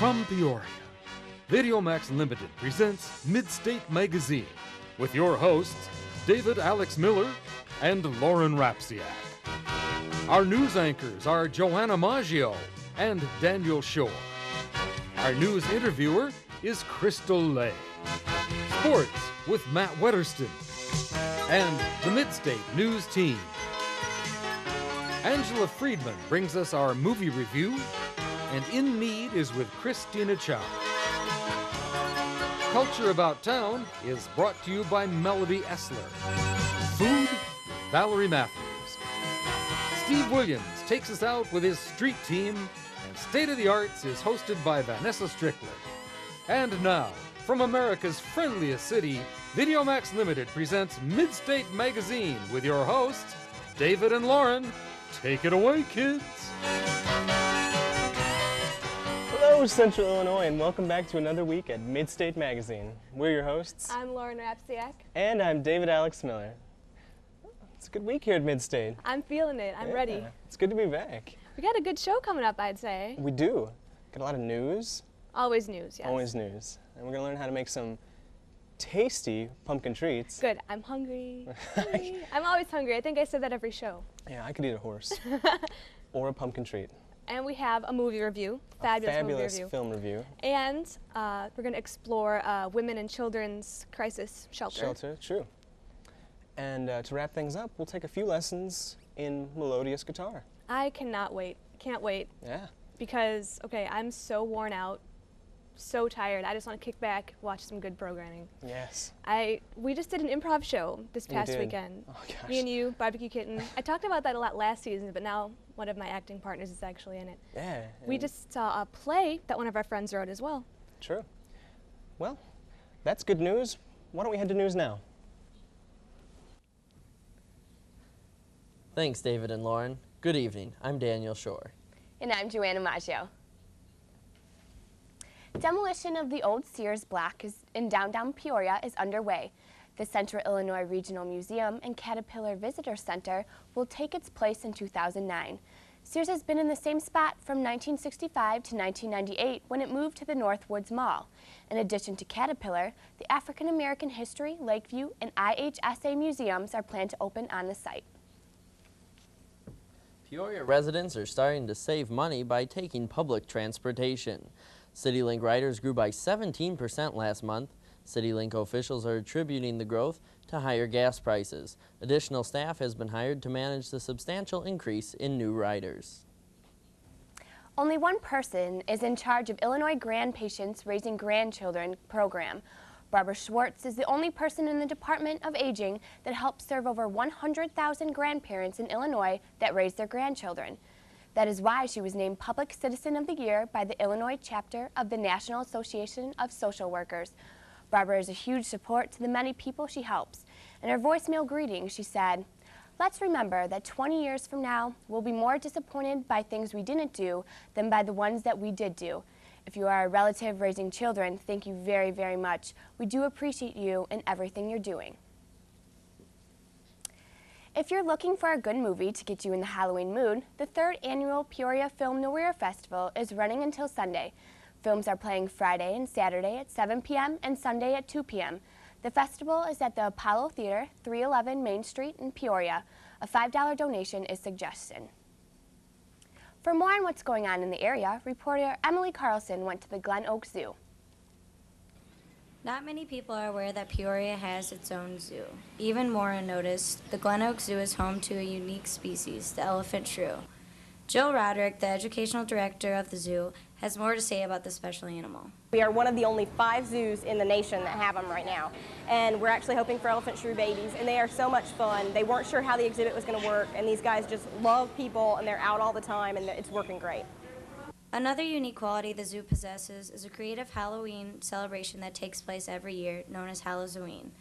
From Peoria, VideoMax Limited presents Midstate Magazine with your hosts, David Alex Miller and Lauren Rapsiak. Our news anchors are Joanna Maggio and Daniel Shore. Our news interviewer is Crystal Lay. Sports with Matt Wetterston and the Midstate News Team. Angela Friedman brings us our movie review, and In Need is with Christina Chow. Culture About Town is brought to you by Melody Essler. Food, Valerie Matthews. Steve Williams takes us out with his street team, and State of the Arts is hosted by Vanessa Strickland. And now, from America's friendliest city, VideoMax Limited presents Midstate Magazine with your hosts, David and Lauren. Take it away, kids. Hello, Central Illinois, and welcome back to another week at Midstate Magazine. We're your hosts. I'm Lauren Rapsiak. And I'm David Alex Miller. It's a good week here at Midstate. I'm feeling it. I'm ready. It's good to be back. We got a good show coming up, I'd say. We do. Got a lot of news. Always news, yes. Always news. And we're going to learn how to make some tasty pumpkin treats. Good. I'm hungry. I'm always hungry. I think I said that every show. Yeah, I could eat a horse. Or a pumpkin treat. And we have a movie review. Fabulous film review. And we're going to explore women and children's crisis shelter. True. And to wrap things up, we'll take a few lessons in melodious guitar. I cannot wait. Can't wait. Yeah. Because, okay, I'm so worn out, so tired. I just want to kick back, watch some good programming. Yes. We just did an improv show this past weekend. Oh, gosh. Me and you, Barbecue Kitten. I talked about that a lot last season, but now one of my acting partners is actually in it. Yeah. We just saw a play that one of our friends wrote as well. True. Well, that's good news. Why don't we head to news now? Thanks, David and Lauren. Good evening. I'm Daniel Shore. And I'm Maggio. Demolition of the old Sears Block in downtown Peoria is underway. The Central Illinois Regional Museum and Caterpillar Visitor Center will take its place in 2009. Sears has been in the same spot from 1965 to 1998 when it moved to the Northwoods Mall. In addition to Caterpillar, the African American History, Lakeview, and IHSA museums are planned to open on the site. Peoria residents are starting to save money by taking public transportation. CityLink riders grew by 17% last month. CityLink officials are attributing the growth to higher gas prices. Additional staff has been hired to manage the substantial increase in new riders. Only one person is in charge of Illinois Grand Patients Raising Grandchildren program. Barbara Schwartz is the only person in the Department of Aging that helps serve over 100,000 grandparents in Illinois that raise their grandchildren. That is why she was named Public Citizen of the Year by the Illinois chapter of the National Association of Social Workers. Barbara is a huge support to the many people she helps. In her voicemail greeting, she said, "Let's remember that 20 years from now, we'll be more disappointed by things we didn't do than by the ones that we did do. If you are a relative raising children, thank you very, very much. We do appreciate you and everything you're doing." If you're looking for a good movie to get you in the Halloween mood, the 3rd annual Peoria Film Noir Festival is running until Sunday. Films are playing Friday and Saturday at 7 p.m. and Sunday at 2 p.m. The festival is at the Apollo Theater, 311 Main Street in Peoria. A $5 donation is suggested. For more on what's going on in the area, reporter Emily Carlson went to the Glen Oak Zoo. Not many people are aware that Peoria has its own zoo. Even more unnoticed, the Glen Oak Zoo is home to a unique species, the elephant shrew. Jill Roderick, the educational director of the zoo, has more to say about the special animal. We are one of the only 5 zoos in the nation that have them right now. And we're actually hoping for elephant shrew babies, and they are so much fun. They weren't sure how the exhibit was going to work, and these guys just love people, and they're out all the time, and it's working great. Another unique quality the zoo possesses is a creative Halloween celebration that takes place every year, known as Halloween.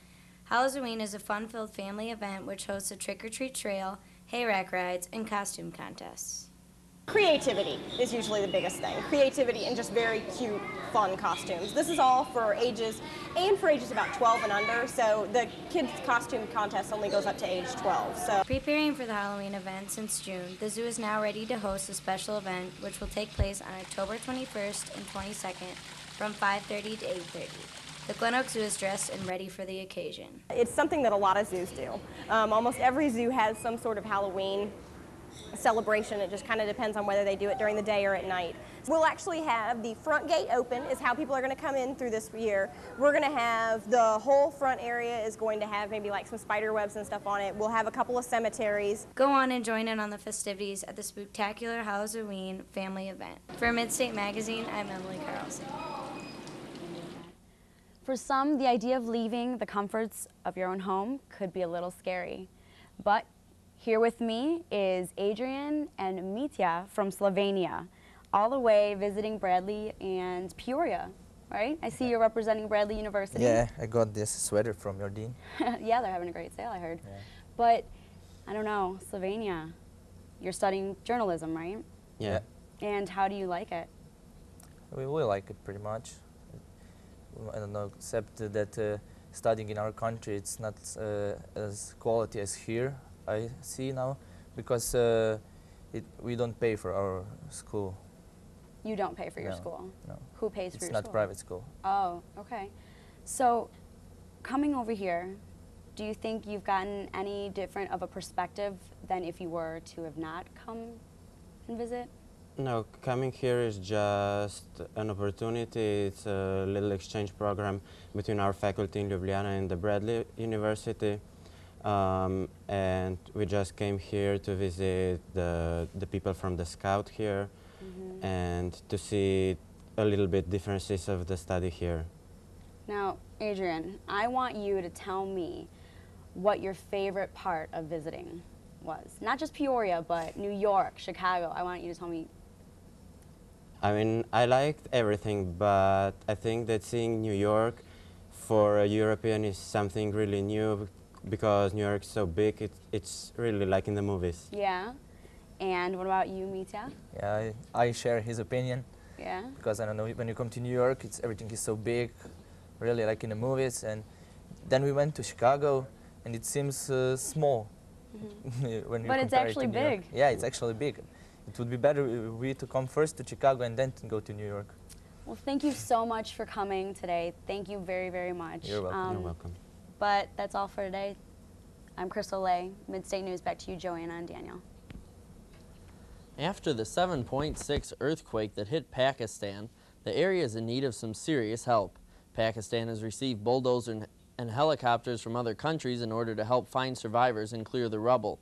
Halloween is a fun-filled family event which hosts a trick-or-treat trail, hayrack rides, and costume contests. Creativity is usually the biggest thing. Creativity and just very cute, fun costumes. This is all for ages, and for ages about 12 and under, so the kids' costume contest only goes up to age 12. So, Preparing for the Halloween event since June, the zoo is now ready to host a special event which will take place on October 21st and 22nd from 5:30 to 8:30. The Glen Oak Zoo is dressed and ready for the occasion. it's something that a lot of zoos do. Almost every zoo has some sort of Halloween celebration. It just kind of depends on whether they do it during the day or at night. We'll actually have the front gate open, is how people are going to come in through this year. We're going to have the whole front area is going to have maybe like some spider webs and stuff on it. We'll have a couple of cemeteries. Go on and join in on the festivities at the spectacular Halloween family event. For Midstate Magazine, I'm Emily Carlson. For some, the idea of leaving the comforts of your own home could be a little scary. But here with me is Adrian and Mitja from Slovenia, all the way visiting Bradley and Peoria, right? I see you're representing Bradley University. Yeah, I got this sweater from your dean. Yeah, they're having a great sale, I heard. Yeah. But, I don't know, Slovenia, you're studying journalism, right? Yeah. And how do you like it? We like it pretty much. I don't know, except that studying in our country, it's not as quality as here, I see now, because we don't pay for our school. You don't pay for your No, school? No. Who pays for It's your not school? private school. Oh, okay. So, coming over here, do you think you've gotten any different of a perspective than if you were to have not come and visit? No, coming here is just an opportunity. It's a little exchange program between our faculty in Ljubljana and the Bradley University. And we just came here to visit the people from the Scout here and to see a little bit differences of the study here. Now, Adrian, I want you to tell me what your favorite part of visiting was. Not just Peoria, but New York, Chicago. I want you to tell me. I mean, I liked everything, but I think that seeing New York for a European is something really new because New York is so big, it's really like in the movies. Yeah. And what about you, Mitja? Yeah, I share his opinion. Yeah. Because I don't know, when you come to New York, everything is so big, really like in the movies. And then we went to Chicago, and it seems small. When you But it's compare it actually to New York. big. Yeah, it's actually big. It would be better we to come first to Chicago and then to go to New York. Well, thank you so much for coming today. Thank you very, very much. You're welcome. You're welcome. But that's all for today. I'm Crystal Lay, Midstate News. Back to you, Joanna and Daniel. After the 7.6 earthquake that hit Pakistan, the area is in need of some serious help. Pakistan has received bulldozers and helicopters from other countries in order to help find survivors and clear the rubble.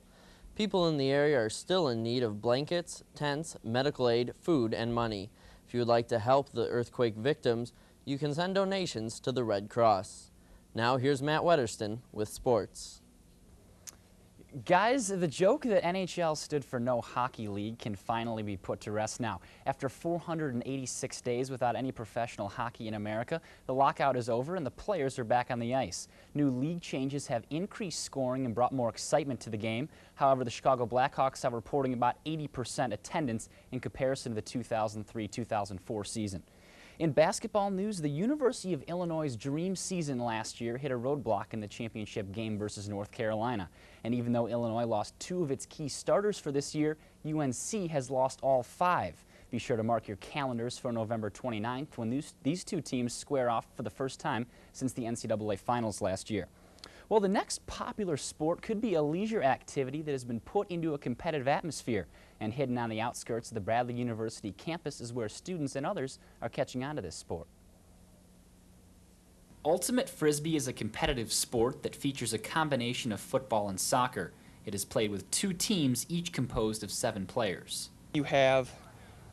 People in the area are still in need of blankets, tents, medical aid, food, and money. If you would like to help the earthquake victims, you can send donations to the Red Cross. Now here's Matt Wedderston with sports. Guys, the joke that NHL stood for no hockey league can finally be put to rest now. After 486 days without any professional hockey in America, the lockout is over and the players are back on the ice. New league changes have increased scoring and brought more excitement to the game. However, the Chicago Blackhawks are reporting about 80% attendance in comparison to the 2003-2004 season. In basketball news, the University of Illinois' dream season last year hit a roadblock in the championship game versus North Carolina. And even though Illinois lost 2 of its key starters for this year, UNC has lost all 5. Be sure to mark your calendars for November 29th when these two teams square off for the first time since the NCAA Finals last year. Well, the next popular sport could be a leisure activity that has been put into a competitive atmosphere, and hidden on the outskirts of the Bradley University campus is where students and others are catching on to this sport. Ultimate Frisbee is a competitive sport that features a combination of football and soccer. It is played with 2 teams, each composed of 7 players. You have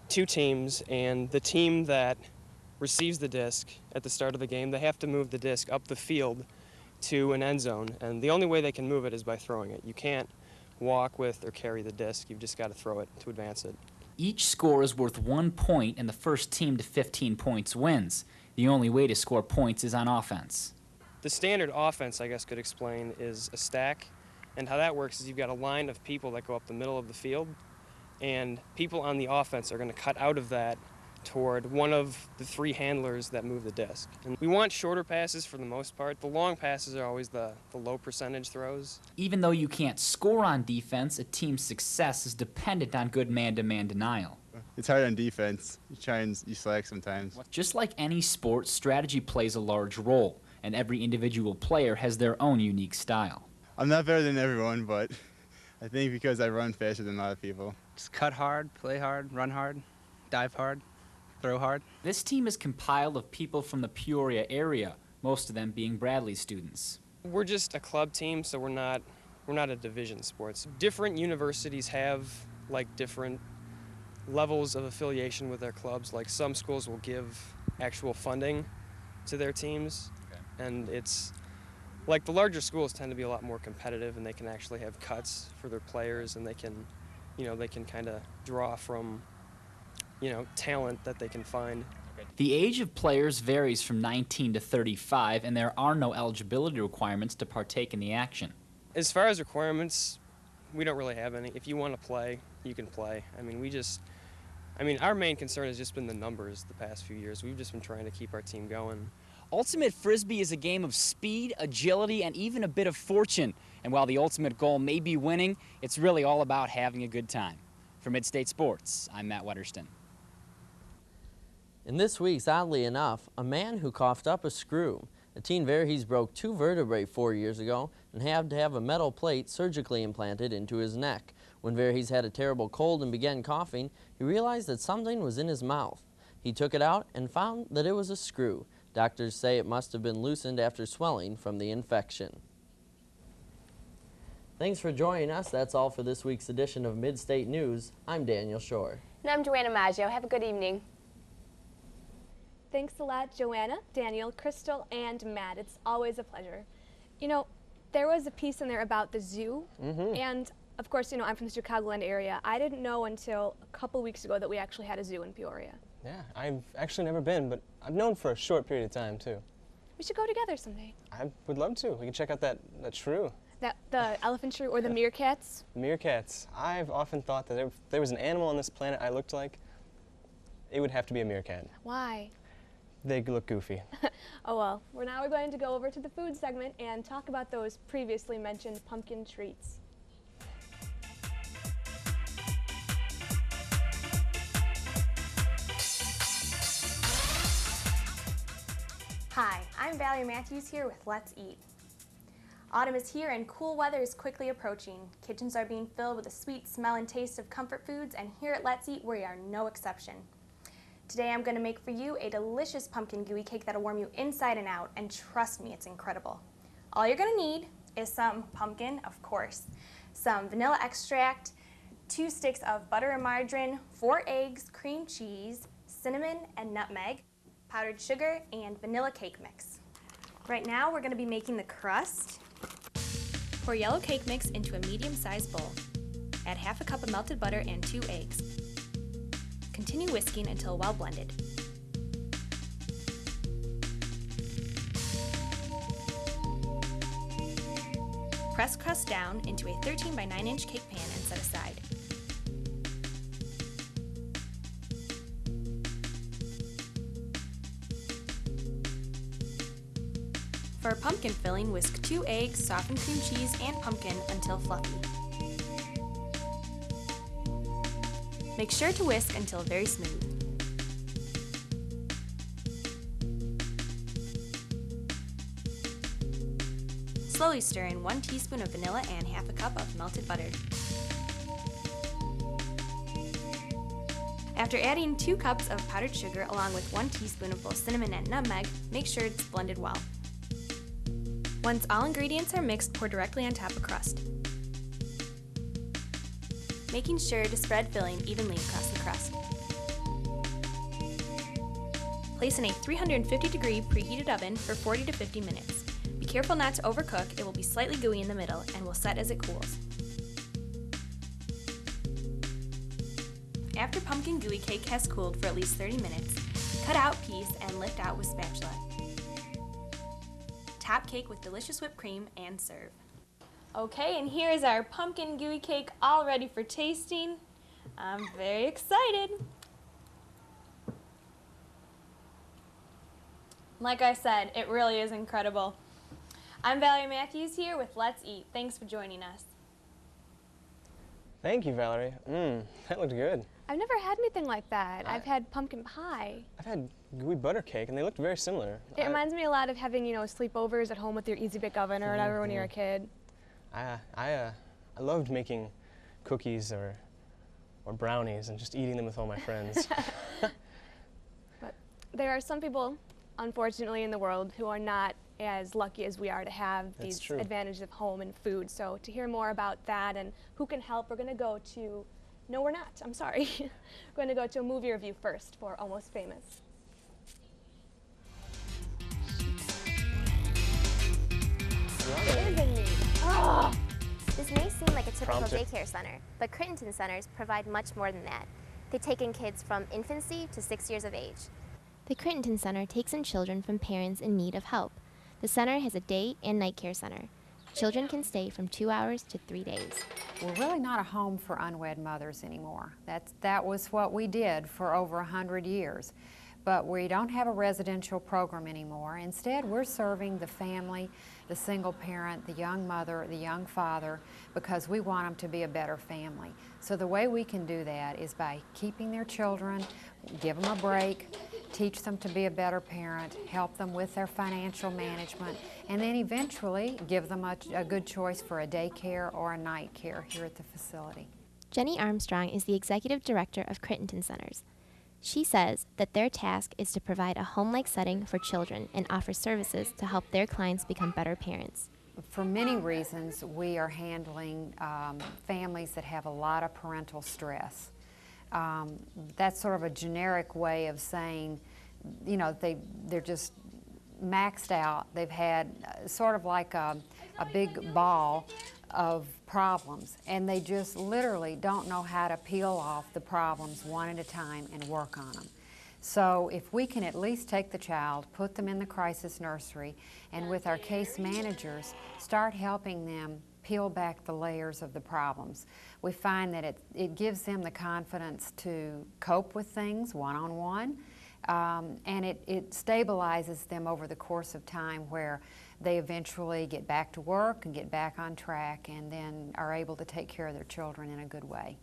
2 teams, and the team that receives the disc at the start of the game, they have to move the disc up the field to an end zone, and the only way they can move it is by throwing it. You can't walk with or carry the disc. You've just got to throw it to advance it. Each score is worth 1 point, and the first team to 15 points wins. The only way to score points is on offense. The standard offense, I guess, could explain, is a stack, and how that works is you've got a line of people that go up the middle of the field, and people on the offense are going to cut out of that toward one of the three handlers that move the disc. And we want shorter passes for the most part. The long passes are always the low percentage throws. Even though you can't score on defense, a team's success is dependent on good man-to-man denial. It's hard on defense. You slack sometimes. Just like any sport, strategy plays a large role, and every individual player has their own unique style. I'm not better than everyone, but I think because I run faster than a lot of people. Just cut hard, play hard, run hard, dive hard, throw hard. This team is compiled of people from the Peoria area, most of them being Bradley students. We're just a club team, so we're not a division sport. Different universities have like different levels of affiliation with their clubs. Like some schools will give actual funding to their teams, and it's like the larger schools tend to be a lot more competitive, and they can actually have cuts for their players, and they can kind of draw from talent that they can find. The age of players varies from 19 to 35, and there are no eligibility requirements to partake in the action. As far as requirements, we don't really have any. If you want to play, you can play. Our main concern has just been the numbers the past few years. We've just been trying to keep our team going. Ultimate Frisbee is a game of speed, agility, and even a bit of fortune. And while the ultimate goal may be winning, it's really all about having a good time. For Midstate Sports, I'm Matt Wetterston. In this week's Oddly Enough, a man who coughed up a screw. A teen Voorhees broke 2 vertebrae 4 years ago and had to have a metal plate surgically implanted into his neck. When Voorhees had a terrible cold and began coughing, he realized that something was in his mouth. He took it out and found that it was a screw. Doctors say it must have been loosened after swelling from the infection. Thanks for joining us. That's all for this week's edition of Midstate News. I'm Daniel Shore. And I'm Joanna Maggio. Have a good evening. Thanks a lot, Joanna, Daniel, Crystal, and Matt. It's always a pleasure. There was a piece in there about the zoo, and of course, I'm from the Chicagoland area. I didn't know until a couple weeks ago that we actually had a zoo in Peoria. Yeah, I've actually never been, but I've known for a short period of time, too. We should go together someday. I would love to. We can check out that shrew. The elephant shrew or the meerkats? Meerkats. I've often thought that if there was an animal on this planet I looked like, it would have to be a meerkat. Why? They look goofy. Oh well, we're going to go over to the food segment and talk about those previously mentioned pumpkin treats. Hi, I'm Valerie Matthews here with Let's Eat. Autumn is here and cool weather is quickly approaching. Kitchens are being filled with the sweet smell and taste of comfort foods, and here at Let's Eat we are no exception. Today I'm going to make for you a delicious pumpkin gooey cake that'll warm you inside and out, and trust me, it's incredible. All you're going to need is some pumpkin, of course, some vanilla extract, 2 sticks of butter and margarine, 4 eggs, cream cheese, cinnamon and nutmeg, powdered sugar, and vanilla cake mix. Right now we're going to be making the crust. Pour yellow cake mix into a medium-sized bowl. Add half a cup of melted butter and 2 eggs. Continue whisking until well blended. Press crust down into a 13 by 9 inch cake pan and set aside. For a pumpkin filling, whisk 2 eggs, softened cream cheese, and pumpkin until fluffy. Make sure to whisk until very smooth. Slowly stir in 1 teaspoon of vanilla and half a cup of melted butter. After adding 2 cups of powdered sugar along with 1 teaspoon of both cinnamon and nutmeg, make sure it's blended well. Once all ingredients are mixed, pour directly on top of crust, making sure to spread filling evenly across the crust. Place in a 350-degree preheated oven for 40 to 50 minutes. Be careful not to overcook, it will be slightly gooey in the middle and will set as it cools. After pumpkin gooey cake has cooled for at least 30 minutes, cut out piece and lift out with spatula. Top cake with delicious whipped cream and serve. Okay, and here is our pumpkin gooey cake all ready for tasting. I'm very excited. Like I said, it really is incredible. I'm Valerie Matthews here with Let's Eat. Thanks for joining us. Thank you, Valerie. That looked good. I've never had anything like that. I've had pumpkin pie. I've had gooey butter cake, and they looked very similar. It reminds me a lot of having, sleepovers at home with your Easy Bake Oven or whatever when you're a kid. I loved making cookies or brownies and just eating them with all my friends. But there are some people, unfortunately, in the world who are not as lucky as we are to have these advantages of home and food. So to hear more about that and who can help, we're going to go to, no we're not, I'm sorry. We're going to go to a movie review first for Almost Famous. This may seem like a typical daycare center, but Crittenton centers provide much more than that. They take in kids from infancy to 6 years of age. The Crittenton Center takes in children from parents in need of help. The center has a day and night care center. Children can stay from 2 hours to 3 days. We're really not a home for unwed mothers anymore. That was what we did for over 100 years. But we don't have a residential program anymore. Instead, we're serving the family, the single parent, the young mother, the young father, because we want them to be a better family. So the way we can do that is by keeping their children, give them a break, teach them to be a better parent, help them with their financial management, and then eventually give them a good choice for a daycare or a night care here at the facility. Jenny Armstrong is the executive director of Crittenton Centers. She says that their task is to provide a home-like setting for children and offer services to help their clients become better parents. For many reasons, we are handling families that have a lot of parental stress. That's sort of a generic way of saying, they're just maxed out. They've had sort of like a big ball of problems, and they just literally don't know how to peel off the problems one at a time and work on them. So if we can at least take the child, put them in the crisis nursery, and with our case managers, start helping them peel back the layers of the problems, we find that it gives them the confidence to cope with things one-on-one, and it stabilizes them over the course of time where they eventually get back to work and get back on track and then are able to take care of their children in a good way.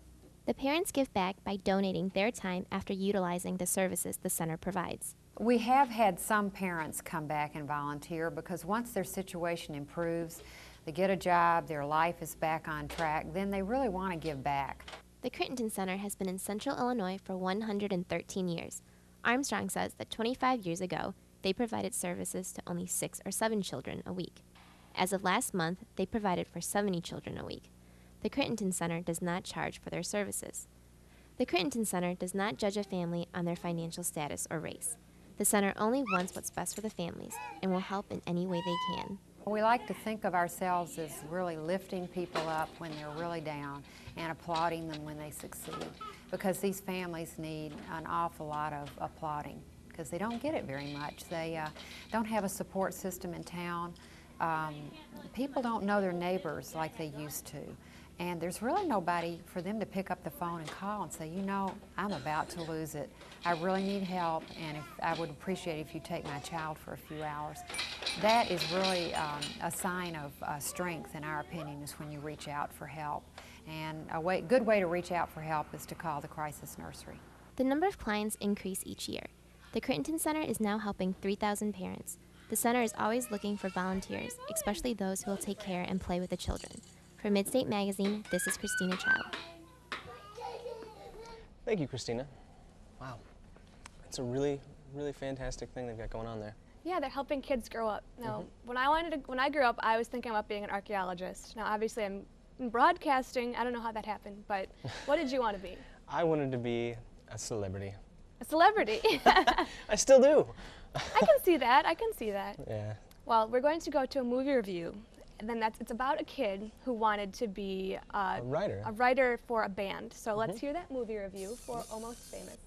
The parents give back by donating their time after utilizing the services the center provides. We have had some parents come back and volunteer because once their situation improves, they get a job, their life is back on track, then they really want to give back. The Crittenton Center has been in Central Illinois for 113 years. Armstrong says that 25 years ago, they provided services to only 6 or 7 children a week. As of last month, they provided for 70 children a week. The Crittenton Center does not charge for their services. The Crittenton Center does not judge a family on their financial status or race. The center only wants what's best for the families and will help in any way they can. We like to think of ourselves as really lifting people up when they're really down and applauding them when they succeed, because these families need an awful lot of applauding because they don't get it very much. They don't have a support system in town. People don't know their neighbors like they used to. And there's really nobody for them to pick up the phone and call and say, I'm about to lose it. I really need help, and I would appreciate if you take my child for a few hours. That is really a sign of strength, in our opinion, is when you reach out for help. And a good way to reach out for help is to call the crisis nursery. The number of clients increase each year. The Crittenton Center is now helping 3,000 parents. The center is always looking for volunteers, especially those who will take care and play with the children. For Midstate Magazine, this is Christina Child. Thank you, Christina. Wow. It's a really, really fantastic thing they've got going on there. Yeah, they're helping kids grow up. Now, when I grew up, I was thinking about being an archaeologist. Now, obviously, I'm in broadcasting. I don't know how that happened, but what did you want to be? I wanted to be a celebrity. A celebrity? I still do. I can see that. I can see that. Yeah. Well, we're going to go to a movie review. And then it's about a kid who wanted to be a writer for a band. So let's hear that movie review for Almost Famous.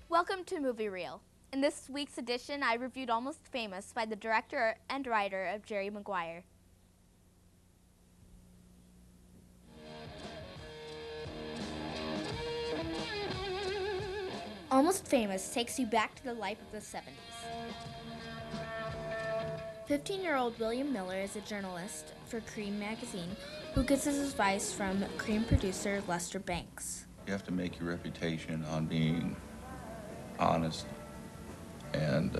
Welcome to Movie Reel. In this week's edition, I reviewed Almost Famous by the director and writer of Jerry Maguire. Almost Famous takes you back to the life of the 70s. 15-year-old William Miller is a journalist for Cream magazine who gets his advice from Cream producer Lester Banks. You have to make your reputation on being honest and,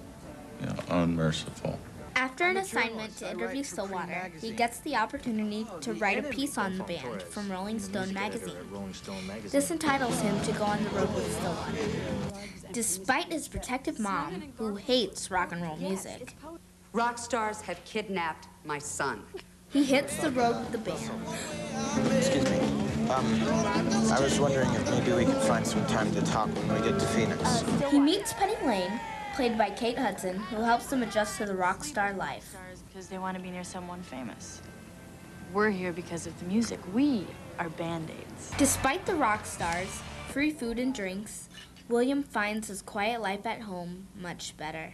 unmerciful. After an assignment to interview Stillwater, he gets the opportunity to write a piece on the band from Rolling Stone magazine. This entitles him to go on the road with Stillwater, despite his protective mom, who hates rock and roll music. Rock stars have kidnapped my son. He hits the road with the band. Excuse me. I was wondering if maybe we could find some time to talk when we get to Phoenix. He meets Penny Lane, played by Kate Hudson, who helps him adjust to the rock star life. Because they want to be near someone famous. We're here because of the music. We are Band-Aids. Despite the rock stars, free food and drinks, William finds his quiet life at home much better.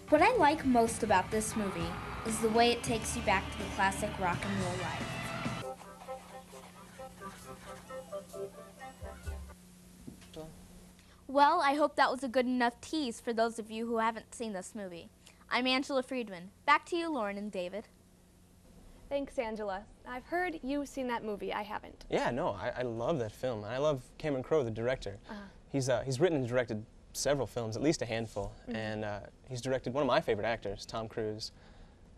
What I like most about this movie is the way it takes you back to the classic rock and roll life. Well, I hope that was a good enough tease for those of you who haven't seen this movie. I'm Angela Friedman. Back to you, Lauren and David. Thanks, Angela. I've heard you've seen that movie. I haven't. Yeah, no, I love that film. I love Cameron Crowe, the director. He's written and directed several films, at least a handful, and he's directed one of my favorite actors, Tom Cruise,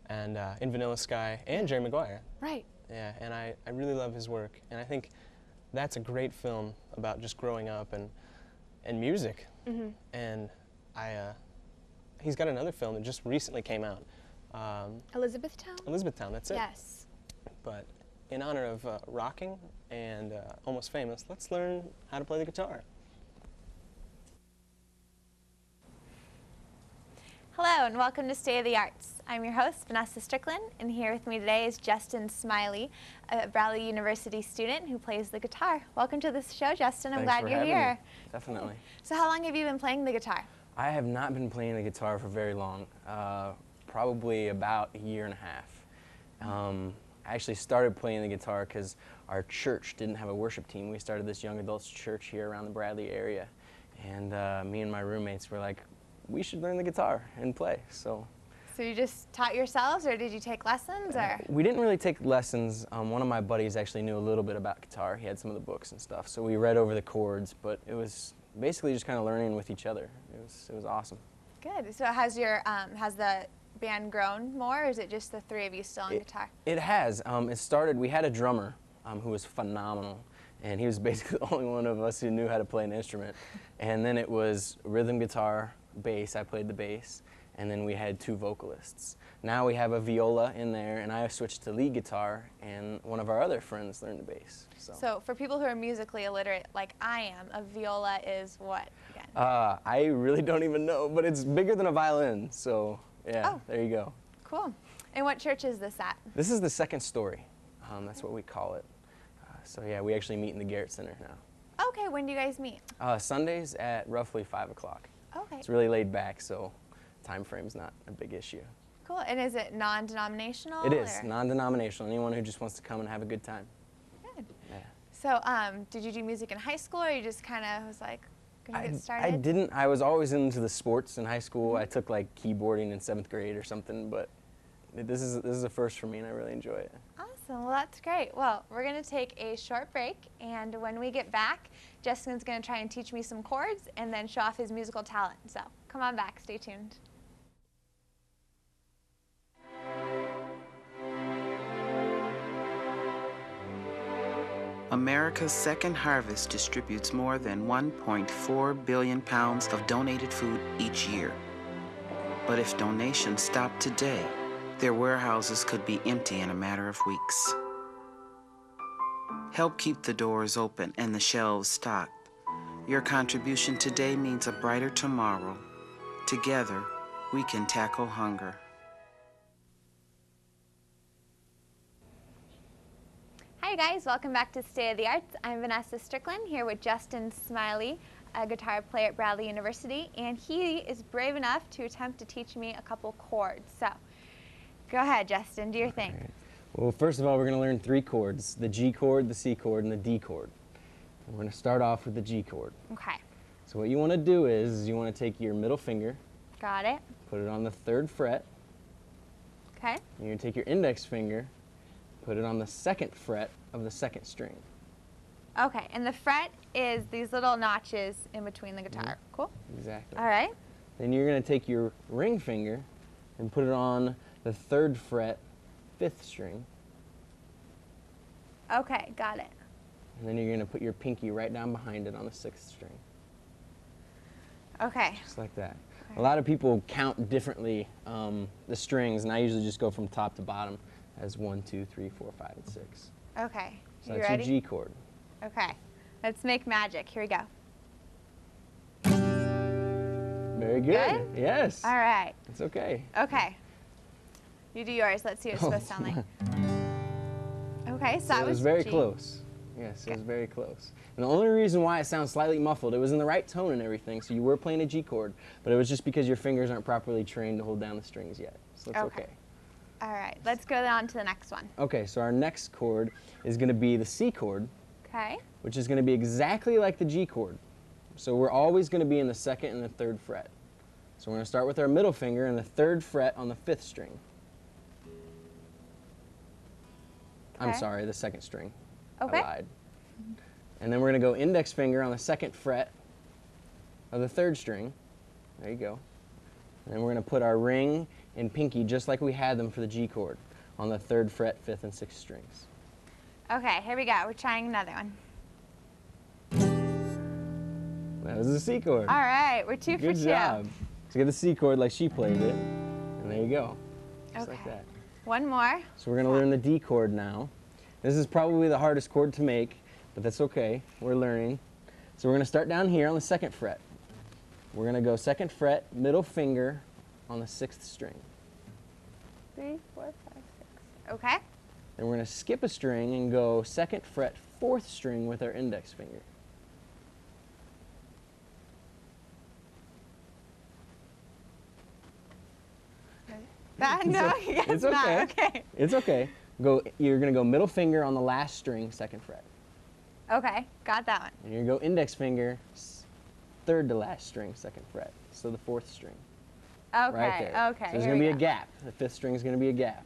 and in Vanilla Sky, and Jerry Maguire. Right. Yeah, and I really love his work, and I think that's a great film about just growing up and music. And he's got another film that just recently came out. Elizabethtown? Elizabethtown, that's it. Yes. But in honor of rocking and Almost Famous, let's learn how to play the guitar. Hello and welcome to State of the Arts. I'm your host, Vanessa Strickland, and here with me today is Justin Smiley, a Bradley University student who plays the guitar. Welcome to the show, Justin. I'm glad you're here. Definitely. So how long have you been playing the guitar? I have not been playing the guitar for very long, probably about a year and a half. I actually started playing the guitar because our church didn't have a worship team. We started this young adults church here around the Bradley area, and me and my roommates were like, we should learn the guitar and play. So you just taught yourselves, or did you take lessons? Or? We didn't really take lessons. One of my buddies actually knew a little bit about guitar. He had some of the books and stuff, so we read over the chords, but it was basically just kind of learning with each other. It was awesome. Good. So has the band grown more, or is it just the three of you still on guitar? It has. It started, we had a drummer who was phenomenal, and he was basically the only one of us who knew how to play an instrument. And then it was rhythm guitar, bass, I played the bass, and then we had two vocalists. Now we have a viola in there, and I switched to lead guitar, and one of our other friends learned the bass. So for people who are musically illiterate like I am, a viola is what again? I really don't even know, but it's bigger than a violin, so yeah, there you go. Cool. And what church is this at? This is the second story. That's what we call it. So yeah, we actually meet in the Garrett Center now. Okay, when do you guys meet? Sundays at roughly 5 o'clock. Okay. It's really laid back, so time frame's not a big issue. Cool. And is it non-denominational? It is non-denominational. Anyone who just wants to come and have a good time. Good. Yeah. So, did you do music in high school, or you just kind of was like gonna get started? I didn't. I was always into the sports in high school. I took like keyboarding in 7th grade or something, but this is a first for me, and I really enjoy it. Awesome. Well, that's great. Well, we're going to take a short break, and when we get back, Justin's going to try and teach me some chords and then show off his musical talent. So come on back. Stay tuned. America's Second Harvest distributes more than 1.4 billion pounds of donated food each year. But if donations stopped today, their warehouses could be empty in a matter of weeks. Help keep the doors open and the shelves stocked. Your contribution today means a brighter tomorrow. Together, we can tackle hunger. Hi guys, welcome back to State of the Arts. I'm Vanessa Strickland here with Justin Smiley, a guitar player at Bradley University, and he is brave enough to attempt to teach me a couple chords. So, go ahead, Justin, do your thing. Right. Well, first of all, we're going to learn 3 chords, the G chord, the C chord, and the D chord. We're going to start off with the G chord. Okay. So what you want to do is you want to take your middle finger, Got it. put it on the 3rd fret, Okay. and you're going to take your index finger, put it on the 2nd fret of the 2nd string. Okay, and the fret is these little notches in between the guitar. Cool. Exactly. All right. Then you're going to take your ring finger and put it on the 3rd fret, 5th string. Okay, got it. And then you're going to put your pinky right down behind it on the 6th string. Okay. Just like that. A lot of people count differently the strings, and I usually just go from top to bottom as 1, 2, 3, 4, 5, and 6. Okay. So You that's ready? your G chord. Okay. Let's make magic. Here we go. Very good. Yes. All right. It's okay. Okay. You do yours. Let's see what it's supposed to sound like. Okay, so that it was was very G. close. Yes, it was very close. And the only reason why it sounds slightly muffled, it was in the right tone and everything, so you were playing a G chord, but it was just because your fingers aren't properly trained to hold down the strings yet. So it's okay. All right. Let's go on to the next one. Okay, so our next chord is going to be the C chord, Okay. which is going to be exactly like the G chord. So we're always going to be in the 2nd and the 3rd fret. So we're going to start with our middle finger and the 3rd fret on the 5th string. I'm Okay. sorry, the 2nd string. Okay. I lied. And then we're going to go index finger on the 2nd fret of the 3rd string. There you go. And then we're going to put our ring and pinky, just like we had them for the G chord, on the 3rd fret, 5th, and 6th strings. Okay, here we go. We're trying another one. That was the C chord. All right, we're 2 for 2. Good job. So get the C chord like she played it, and there you go. Just like that. One more. So we're going to learn the D chord now. This is probably the hardest chord to make, but that's okay. We're learning. So we're going to start down here on the 2nd fret. We're going to go 2nd fret, middle finger on the 6th string. 3, 4, 5, 6. Okay. Then we're going to skip a string and go 2nd fret, 4th string with our index finger. No, It's okay. Okay. It's okay. You're going to go middle finger on the last string, 2nd fret. Okay, got that one. And you're going to go index finger, 3rd to last string, 2nd fret. So the 4th string. Okay, Right there. okay. So there's here going to we be a go. gap. The 5th string is going to be a gap.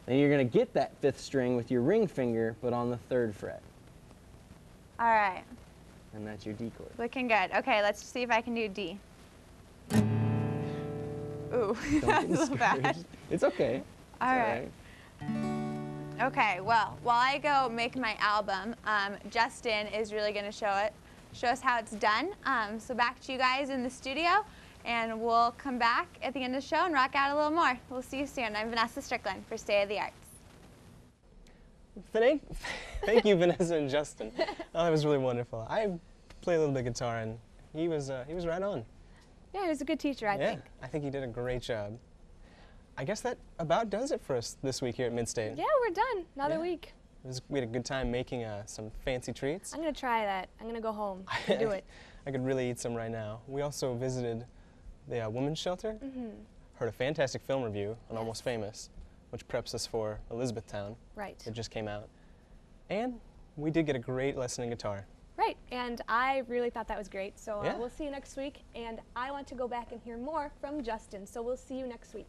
Then you're going to get that 5th string with your ring finger, but on the 3rd fret. All right, And that's your D chord. looking good. Okay, let's see if I can do D. Ooh, Don't that's get a little bad. discouraged. It's okay. It's All right. Okay, well, while I go make my album, Justin is really going to show us how it's done. So back to you guys in the studio, and we'll come back at the end of the show and rock out a little more. We'll see you soon. I'm Vanessa Strickland for State of the Arts. Thank you, Vanessa and Justin. Oh, that was really wonderful. I play a little bit of guitar, and he was right on. Yeah, he was a good teacher, I think. I think he did a great job. I guess that about does it for us this week here at Midstate. Yeah, we're done. Another week. We had a good time making some fancy treats. I'm going to try that. I'm going to go home and do it. I could really eat some right now. We also visited the women's shelter. Heard a fantastic film review on Almost Famous, which preps us for Elizabethtown. Right. It just came out. And we did get a great lesson in guitar. Right, and I really thought that was great. So Yeah. we'll see you next week, and I want to go back and hear more from Justin. So we'll see you next week.